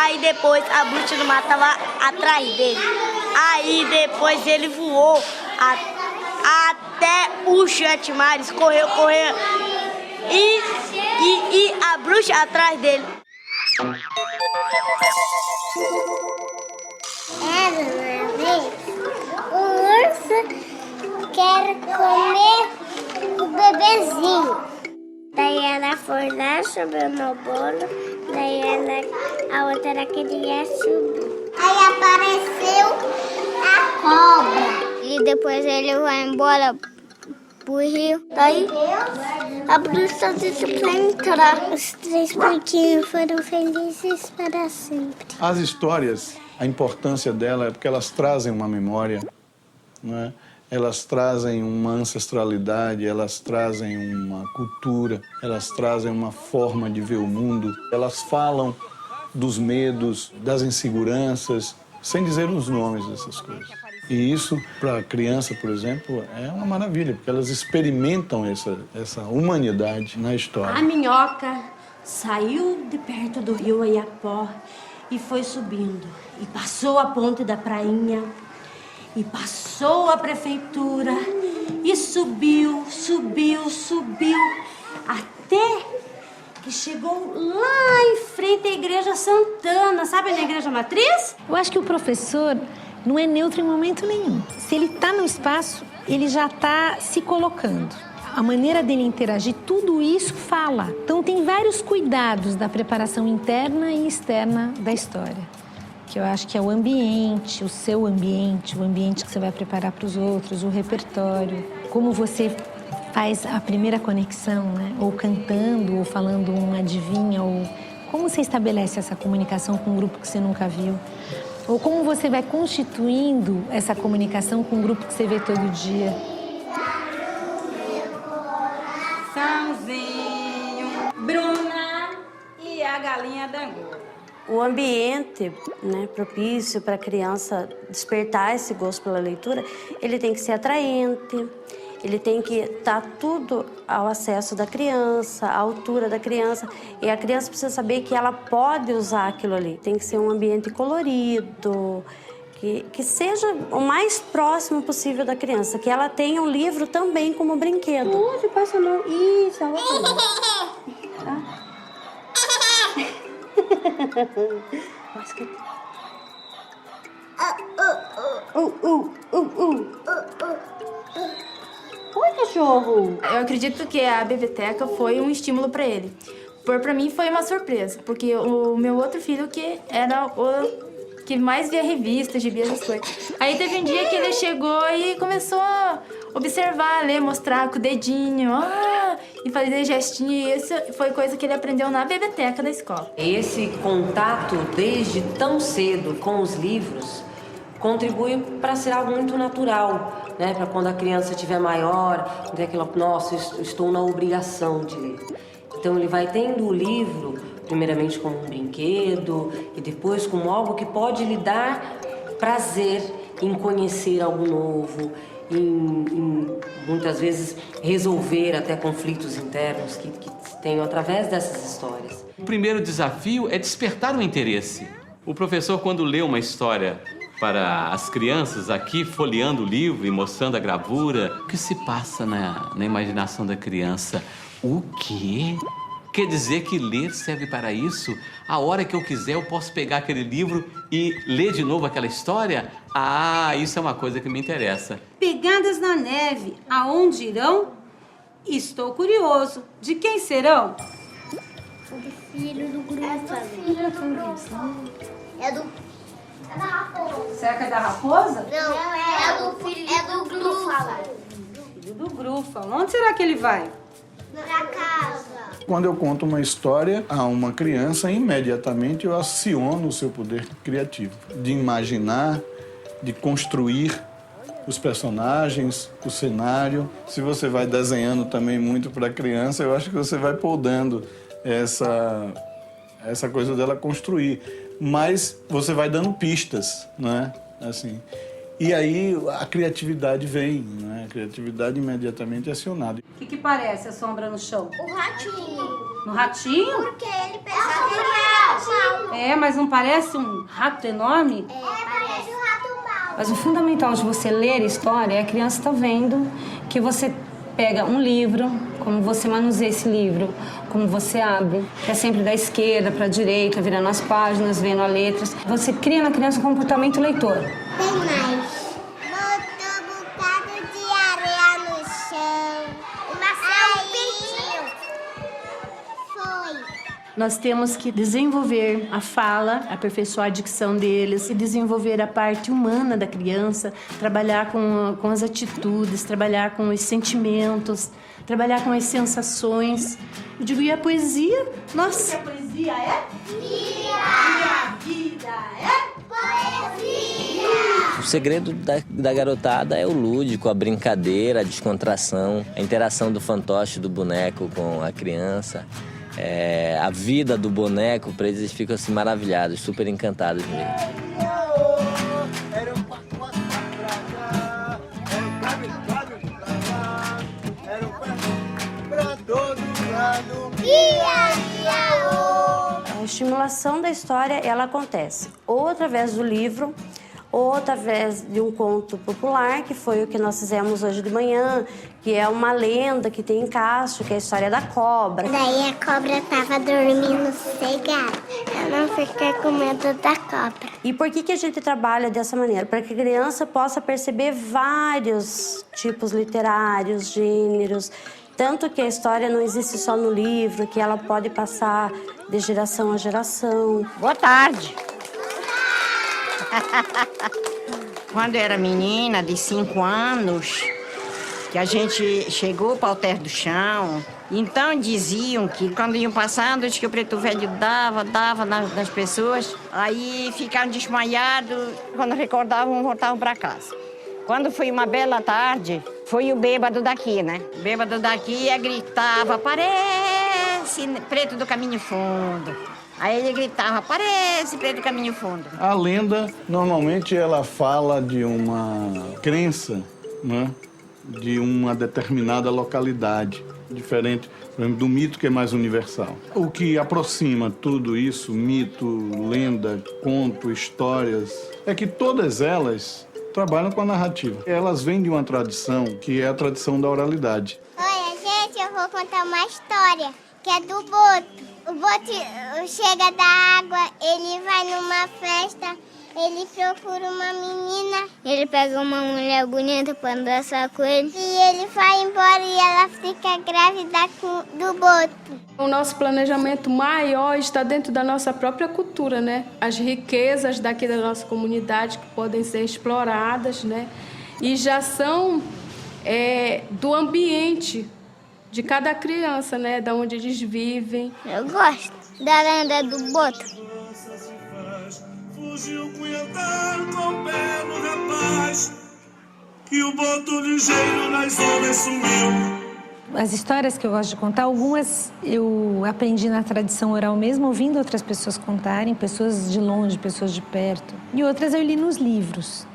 Aí depois a bruxa do mar tava atrás dele. Aí depois ele voou até os 7 mares, correu. E a bruxa atrás dele. Era uma vez um urso quer comer o bebezinho. Daí ela foi lá, subiu no bolo, daí a outra queria subir. Aí apareceu a cobra. E depois ele vai embora pro rio. Daí a bruxa disse pra entrar. Os 3 porquinhos foram felizes para sempre. As histórias, a importância dela é porque elas trazem uma memória, né? Elas trazem uma ancestralidade, elas trazem uma cultura, elas trazem uma forma de ver o mundo. Elas falam dos medos, das inseguranças, sem dizer os nomes dessas coisas. E isso, para a criança, por exemplo, é uma maravilha, porque elas experimentam essa humanidade na história. A minhoca saiu de perto do rio Oiapoé e foi subindo. E passou a ponte da prainha, e passou a prefeitura, e subiu, até que chegou lá em frente à Igreja Santana. Sabe na Igreja Matriz? Eu acho que o professor não é neutro em momento nenhum. Se ele está no espaço, ele já está se colocando. A maneira dele interagir, tudo isso fala. Então tem vários cuidados da preparação interna e externa da história. Que eu acho que é o ambiente, o seu ambiente, o ambiente que você vai preparar para os outros, o repertório. Como você faz a primeira conexão, né? Ou cantando, ou falando uma adivinha, ou como você estabelece essa comunicação com um grupo que você nunca viu. Ou como você vai constituindo essa comunicação com um grupo que você vê todo dia. Sãozinho, Bruna e a galinha d'Angola. O ambiente, né, propício para a criança despertar esse gosto pela leitura, ele tem que ser atraente, ele tem que estar tudo ao acesso da criança, à altura da criança. E a criança precisa saber que ela pode usar aquilo ali. Tem que ser um ambiente colorido, que seja o mais próximo possível da criança, que ela tenha um livro também como brinquedo. Onde passa a mão? Isso, ela tá. Oi, cachorro! Eu acredito que a biblioteca foi um estímulo para ele. Para mim foi uma surpresa, porque o meu outro filho que era o que mais via revistas, gibi, essas coisas. Aí teve um dia que ele chegou e começou a observar, ler, mostrar com o dedinho, e fazer gestinho. E isso foi coisa que ele aprendeu na biblioteca da escola. Esse contato desde tão cedo com os livros contribui para ser algo muito natural, né? Para quando a criança estiver maior, não tem aquela, nossa, eu estou na obrigação de ler. Então ele vai tendo o livro, primeiramente como um brinquedo e depois como algo que pode lhe dar prazer em conhecer algo novo, em muitas vezes resolver até conflitos internos que tenham através dessas histórias. O primeiro desafio é despertar o interesse. O professor, quando lê uma história para as crianças, aqui folheando o livro e mostrando a gravura, o que se passa na imaginação da criança? O quê? Quer dizer que ler serve para isso? A hora que eu quiser, eu posso pegar aquele livro e ler de novo aquela história? Ah, isso é uma coisa que me interessa. Pegadas na neve, aonde irão? Estou curioso. De quem serão? Do filho do grupo. É da raposa. Será que é da raposa? Não, é do filho. É do Grúfalo. Filho do Grúfalo. Onde será que ele vai? Pra casa. Quando eu conto uma história a uma criança, imediatamente eu aciono o seu poder criativo, de imaginar, de construir os personagens, o cenário. Se você vai desenhando também muito para a criança, eu acho que você vai podando essa coisa dela construir. Mas você vai dando pistas, né? Assim. E aí a criatividade vem, né? A criatividade imediatamente é acionada. O que parece a sombra no chão? O ratinho. No ratinho? Porque ele pensou que ele era ratinho. É, mas não parece um rato enorme? É, parece um rato mau. Mas o fundamental de você ler a história é a criança estar vendo que você pega um livro, como você manuseia esse livro, como você abre, é sempre da esquerda para a direita, virando as páginas, vendo as letras. Você cria na criança um comportamento leitor. Tem mais. Botou um bocado de areia no chão. O Marcelo pediu. Foi. Nós temos que desenvolver a fala, aperfeiçoar a dicção deles, e desenvolver a parte humana da criança, trabalhar com as atitudes, trabalhar com os sentimentos, trabalhar com as sensações. Eu digo, e a poesia? Nossa! A poesia é? Vida! E a vida é? Poesia! O segredo da garotada é o lúdico, a brincadeira, a descontração, a interação do fantoche, do boneco com a criança. A vida do boneco, para eles ficam assim maravilhados, super encantados mesmo. A estimulação da história, ela acontece ou através do livro, ou através de um conto popular, que foi o que nós fizemos hoje de manhã, que é uma lenda que tem em Castro, que é a história da cobra. Daí a cobra tava dormindo sossegada. Eu não fiquei com medo da cobra. E por que a gente trabalha dessa maneira? Para que a criança possa perceber vários tipos literários, gêneros, tanto que a história não existe só no livro, que ela pode passar de geração a geração. Boa tarde. Quando eu era menina, de 5 anos, que a gente chegou para o Alter do Chão, então diziam que quando iam passando, que o preto velho dava nas pessoas, aí ficavam desmaiados, quando recordavam, voltavam para casa. Quando foi uma bela tarde, foi o bêbado daqui, né? O bêbado daqui gritava, parece preto do caminho fundo. Aí ele gritava, parece preto do caminho fundo. A lenda, normalmente, ela fala de uma crença, né? De uma determinada localidade, diferente, por exemplo, do mito, que é mais universal. O que aproxima tudo isso, mito, lenda, conto, histórias, é que todas elas trabalham com a narrativa. Elas vêm de uma tradição, que é a tradição da oralidade. Olha, gente, eu vou contar uma história, que é do Boto. O Boto chega da água, ele vai numa festa, ele procura uma menina. Ele pega uma mulher bonita pra dançar com ele. E ele vai embora e ela fica grávida do Boto. O nosso planejamento maior está dentro da nossa própria cultura, né? As riquezas daqui da nossa comunidade que podem ser exploradas, né? E já são do ambiente de cada criança, né? Da onde eles vivem. Eu gosto da lenda do Boto. Fugiu cunhadar com o pé no rapaz, que o Boto ligeiro nas ondas sumiu. As histórias que eu gosto de contar, algumas eu aprendi na tradição oral mesmo, ouvindo outras pessoas contarem, pessoas de longe, pessoas de perto. E outras eu li nos livros.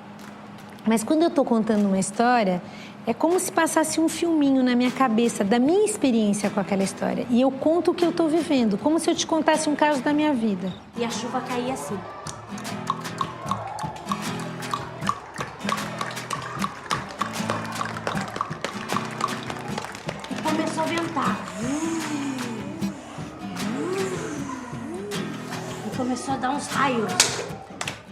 Mas quando eu estou contando uma história, é como se passasse um filminho na minha cabeça, da minha experiência com aquela história. E eu conto o que eu estou vivendo, como se eu te contasse um caso da minha vida. E a chuva caía assim. E começou a ventar. E começou a dar uns raios.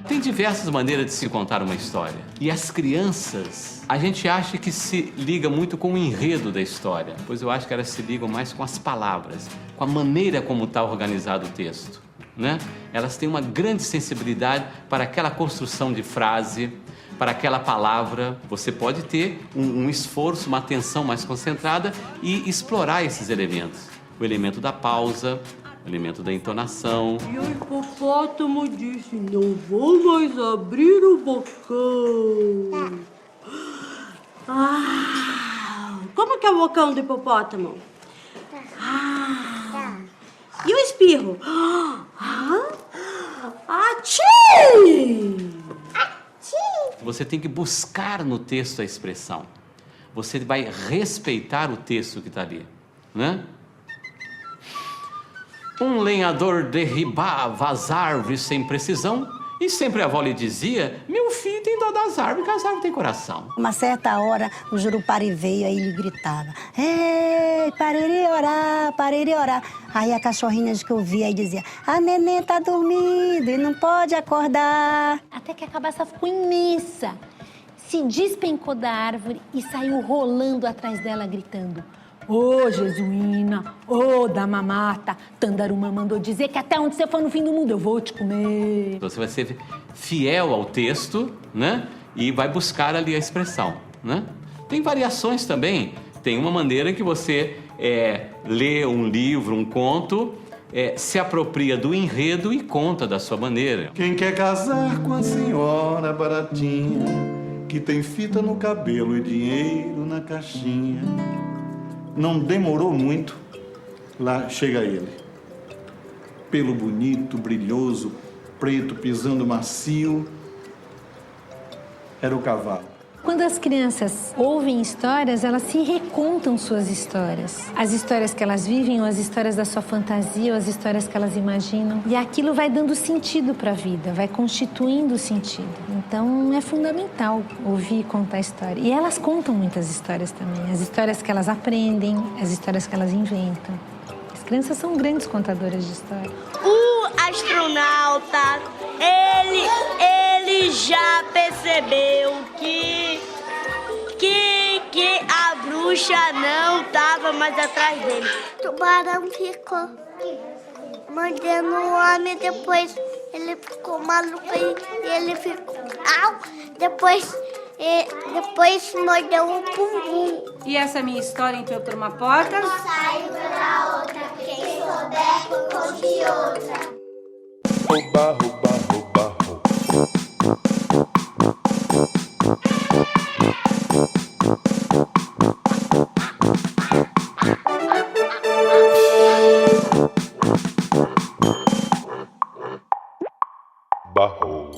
Tem diversas maneiras de se contar uma história. E as crianças, a gente acha que se liga muito com o enredo da história, pois eu acho que elas se ligam mais com as palavras, com a maneira como está organizado o texto, né? Elas têm uma grande sensibilidade para aquela construção de frase, para aquela palavra. Você pode ter um esforço, uma atenção mais concentrada e explorar esses elementos. O elemento da pausa, o elemento da entonação. E o hipopótamo disse, não vou mais abrir o bocão. Como que é o bocão do hipopótamo? E o espirro? Atchim! você tem que buscar no texto a expressão. Você vai respeitar o texto que está ali, né? Um lenhador derribava as árvores sem precisão e sempre a avó lhe dizia: meu filho tem dó das árvores, que as árvores têm coração. Uma certa hora, o Jurupari veio, aí ele gritava: ei, parei de orar. Aí a cachorrinha que eu vi aí dizia: a neném tá dormindo e não pode acordar. Até que a cabaça ficou imensa, se despencou da árvore e saiu rolando atrás dela, gritando: ô Jesuína, ô da mamata, Tandaruma mandou dizer que até onde você for no fim do mundo eu vou te comer. Você vai ser fiel ao texto, né? E vai buscar ali a expressão, né? Tem variações também. Tem uma maneira que você lê um livro, um conto, se apropria do enredo e conta da sua maneira. Quem quer casar com a senhora baratinha, que tem fita no cabelo e dinheiro na caixinha, não demorou muito, lá chega ele. Pelo bonito, brilhoso, preto, pisando macio, era o cavalo. Quando as crianças ouvem histórias, elas se recontam suas histórias. As histórias que elas vivem, ou as histórias da sua fantasia, ou as histórias que elas imaginam. E aquilo vai dando sentido para a vida, vai constituindo sentido. Então é fundamental ouvir e contar história. E elas contam muitas histórias também. As histórias que elas aprendem, as histórias que elas inventam. As crianças são grandes contadoras de história. O astronauta, ele já percebeu que a bruxa não estava mais atrás dele. O tubarão ficou mordendo o homem, depois ele ficou maluco e ele ficou... Au! Depois mordeu o bumbum. E essa é a minha história, então, por uma porta. Saiu pela outra, quem souber conte outra. Rouba, rouba, rouba, rouba. Barro.